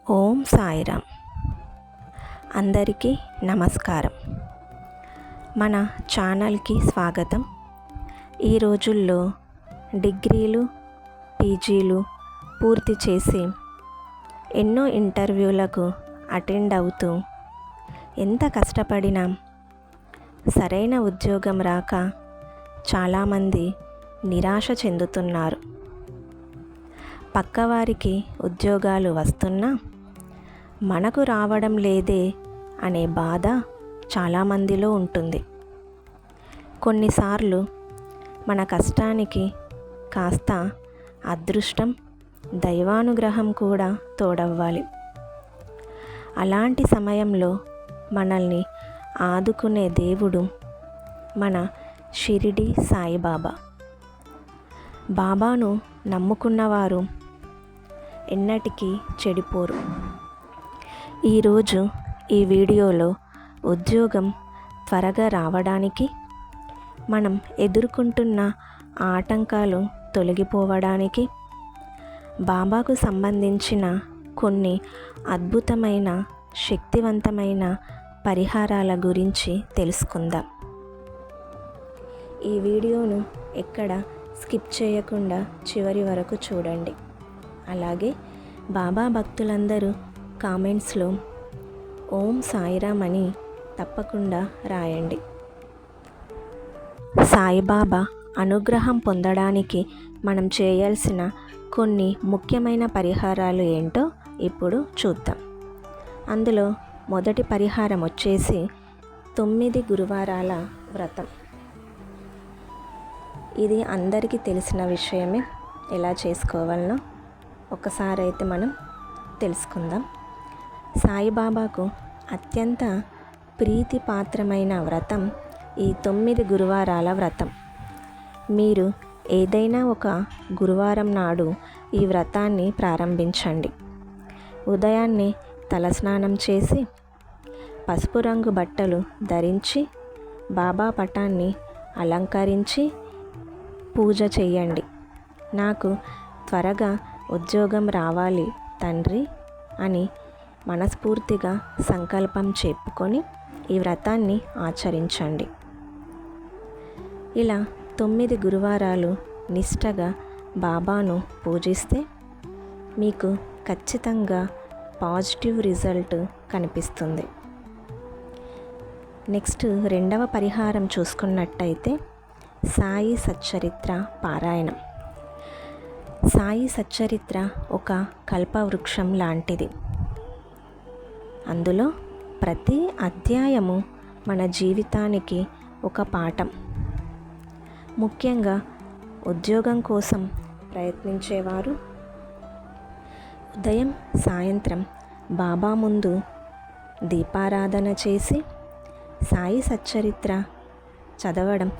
ఓం సాయిరామ్. అందరికీ నమస్కారం. మన ఛానల్కి స్వాగతం. ఈ రోజుల్లో డిగ్రీలు, పీజీలు పూర్తి చేసి ఎన్నో ఇంటర్వ్యూలకు అటెండ్ అవుతూ ఎంత కష్టపడినా సరైన ఉద్యోగం రాక చాలామంది నిరాశ చెందుతున్నారు. పక్కవారికి ఉద్యోగాలు వస్తున్నా మనకు రావడం లేదే అనే బాధ చాలామందిలో ఉంటుంది. కొన్నిసార్లు మన కష్టానికి కాస్త అదృష్టం, దైవానుగ్రహం కూడా తోడవ్వాలి. అలాంటి సమయంలో మనల్ని ఆదుకునే దేవుడు మన షిరిడి సాయిబాబా. బాబాను నమ్ముకున్నవారు ఎన్నటికీ చెడిపోరు. ఈరోజు ఈ వీడియోలో ఉద్యోగం త్వరగా రావడానికి, మనం ఎదుర్కొంటున్న ఆటంకాలు తొలగిపోవడానికి బాబాకు సంబంధించిన కొన్ని అద్భుతమైన శక్తివంతమైన పరిహారాల గురించి తెలుసుకుందాం. ఈ వీడియోను ఎక్కడ స్కిప్ చేయకుండా చివరి వరకు చూడండి. అలాగే బాబా భక్తులందరూ కామెంట్స్లో ఓం సాయిరామ్ అని తప్పకుండా రాయండి. సాయిబాబా అనుగ్రహం పొందడానికి మనం చేయాల్సిన కొన్ని ముఖ్యమైన పరిహారాలు ఏంటో ఇప్పుడు చూద్దాం. అందులో మొదటి పరిహారం వచ్చేసి 9 గురువారాల వ్రతం. ఇది అందరికీ తెలిసిన విషయమే. ఎలా చేసుకోవాలనో ఒకసారి అయితే మనం తెలుసుకుందాం. సాయిబాబాకు అత్యంత ప్రీతిపాత్రమైన వ్రతం ఈ 9 గురువారాల వ్రతం. మీరు ఏదైనా ఒక గురువారం నాడు ఈ వ్రతాన్ని ప్రారంభించండి. ఉదయాన్నే తలస్నానం చేసి పసుపు రంగు బట్టలు ధరించి బాబా పటాన్ని అలంకరించి పూజ చేయండి. నాకు త్వరగా ఉద్యోగం రావాలి తండ్రి అని మనస్ఫూర్తిగా సంకల్పం చెప్పుకొని ఈ వ్రతాన్ని ఆచరించండి. ఇలా 9 గురువారాలు నిష్టగా బాబాను పూజిస్తే మీకు ఖచ్చితంగా పాజిటివ్ రిజల్ట్ కనిపిస్తుంది. నెక్స్ట్ రెండవ పరిహారం చూసుకున్నట్టయితే సాయి సచ్చరిత్ర పారాయణం. సాయి సచ్చరిత్ర ఒక కల్పవృక్షం లాంటిది. అందులో ప్రతి అధ్యాయము మన జీవితానికి ఒక పాఠం. ముఖ్యంగా ఉద్యోగం కోసం ప్రయత్నించేవారు ఉదయం సాయంత్రం బాబా ముందు దీపారాధన చేసి సాయి సచ్చరిత్ర చదవడం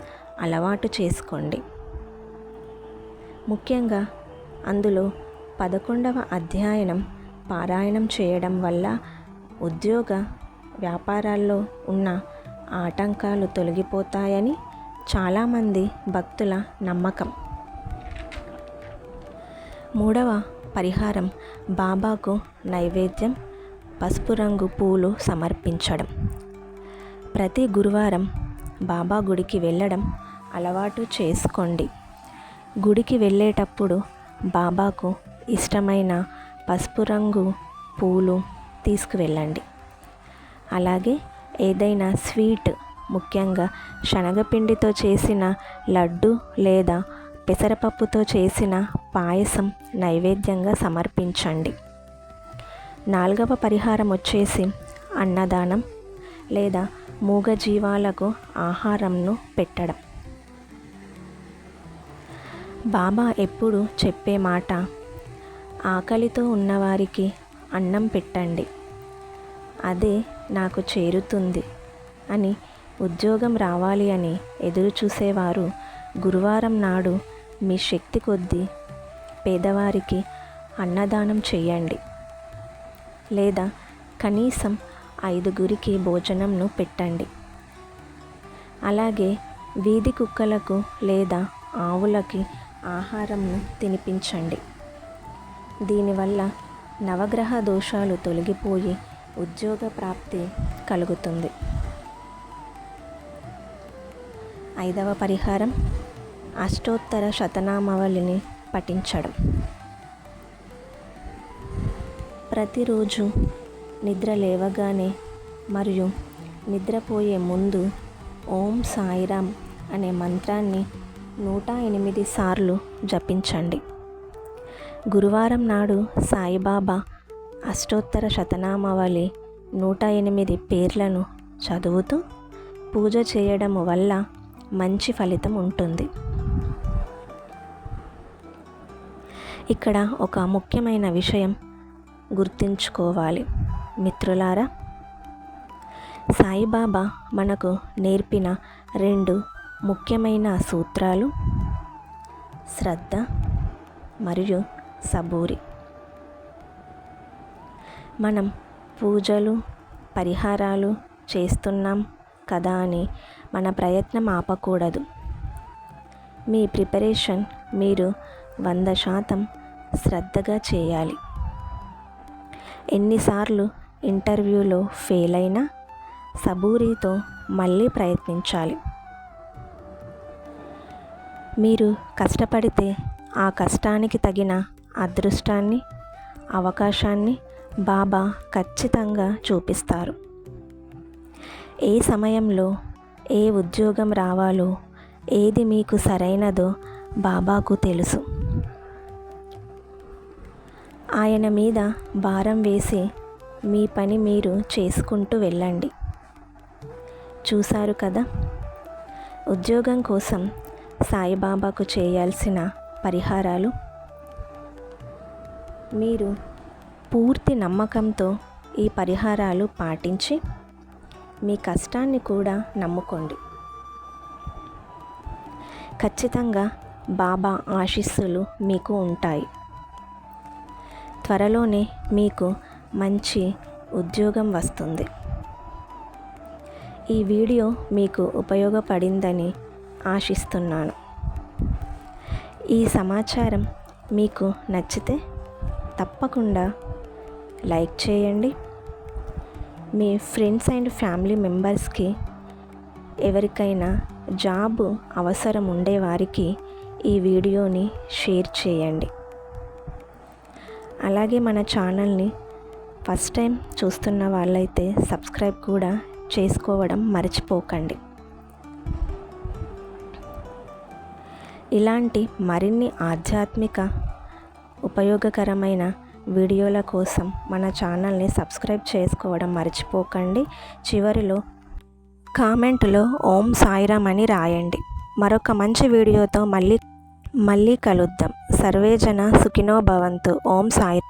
అలవాటు చేసుకోండి. ముఖ్యంగా అందులో 11వ అధ్యాయం పారాయణం చేయడం వల్ల ఉద్యోగ వ్యాపారాల్లో ఉన్న ఆటంకాలు తొలగిపోతాయని చాలామంది భక్తుల నమ్మకం. మూడవ పరిహారం బాబాకు నైవేద్యం పసుపు రంగు పూలు సమర్పించడం. ప్రతి గురువారం బాబా గుడికి వెళ్ళడం అలవాటు చేసుకోండి. గుడికి వెళ్ళేటప్పుడు బాబాకు ఇష్టమైన పసుపు రంగు పూలు తీసుకువెళ్ళండి. అలాగే ఏదైనా స్వీట్, ముఖ్యంగా శనగపిండితో చేసిన లడ్డు లేదా పెసరపప్పుతో చేసిన పాయసం నైవేద్యంగా సమర్పించండి. 4వ పరిహారం వచ్చేసి అన్నదానం లేదా మూగజీవాలకు ఆహారంను పెట్టడం. బాబా ఎప్పుడు చెప్పే మాట ఆకలితో ఉన్నవారికి అన్నం పెట్టండి, అదే నాకు చేరుతుంది అని. ఉద్యోగం రావాలి అని ఎదురు చూసేవారు గురువారం నాడు మీ శక్తి కొద్దీ పేదవారికి అన్నదానం చేయండి, లేదా కనీసం 5గురికి భోజనంను పెట్టండి. అలాగే వీధి కుక్కలకు లేదా ఆవులకి ఆహారంను తినిపించండి. దీనివల్ల నవగ్రహ దోషాలు తొలగిపోయి ఉద్యోగ ప్రాప్తి కలుగుతుంది. 5వ పరిహారం అష్టోత్తర శతనామావళిని పఠించడం. ప్రతిరోజు నిద్ర లేవగానే మరియు నిద్రపోయే ముందు ఓం సాయిరామ్ అనే మంత్రాన్ని 108 సార్లు జపించండి. గురువారం నాడు సాయిబాబా అష్టోత్తర శతనామావళి 108 పేర్లను చదువుతూ పూజ చేయడం వల్ల మంచి ఫలితం ఉంటుంది. ఇక్కడ ఒక ముఖ్యమైన విషయం గుర్తుంచుకోవాలి మిత్రులారా. సాయిబాబా మనకు నేర్పిన 2 ముఖ్యమైన సూత్రాలు శ్రద్ధ మరియు సబూరి. మనం పూజలు పరిహారాలు చేస్తున్నాం కదా అని మన ప్రయత్నం ఆపకూడదు. మీ ప్రిపరేషన్ మీరు 100% శ్రద్ధగా చేయాలి. ఎన్నిసార్లు ఇంటర్వ్యూలో ఫెయిల్ అయినా సబూరితో మళ్ళీ ప్రయత్నించాలి. మీరు కష్టపడితే ఆ కష్టానికి తగిన అదృష్టాన్ని అవకాశాన్ని బాబా ఖచ్చితంగా చూపిస్తారు. ఏ సమయంలో ఏ ఉద్యోగం రావాలో ఏది మీకు సరైనదో బాబాకు తెలుసు. ఆయన మీద భారం వేసి మీ పని మీరు చేసుకుంటూ వెళ్ళండి. చూశారు కదా, ఉద్యోగం కోసం సాయిబాబాకు చేయాల్సిన పరిహారాలు. మీరు పూర్తి నమ్మకంతో ఈ పరిహారాలు పాటించి మీ కష్టాన్ని కూడా నమ్ముకోండి. ఖచ్చితంగా బాబా ఆశీస్సులు మీకు ఉంటాయి. త్వరలోనే మీకు మంచి ఉద్యోగం వస్తుంది. ఈ వీడియో మీకు ఉపయోగపడిందని ఆశిస్తున్నాను. ఈ సమాచారం మీకు నచ్చితే తప్పకుండా లైక్ చేయండి. మీ ఫ్రెండ్స్ అండ్ ఫ్యామిలీ మెంబర్స్కి ఎవరికైనా జాబ్ అవసరం ఉండేవారికి ఈ వీడియోని షేర్ చేయండి. అలాగే మన ఛానల్ని ఫస్ట్ టైం చూస్తున్న వాళ్ళైతే సబ్స్క్రైబ్ కూడా చేసుకోవడం మర్చిపోకండి. ఇలాంటి మరిన్ని ఆధ్యాత్మిక ఉపయోగకరమైన వీడియోల కోసం మన ఛానల్ని సబ్స్క్రైబ్ చేసుకోవడం మర్చిపోకండి. చివరిలో కామెంట్లో ఓం సాయిరామ్ అని రాయండి. మరొక మంచి వీడియోతో మళ్ళీ కలుద్దాం. సర్వేజన సుఖినో భవంతు. ఓం సాయి.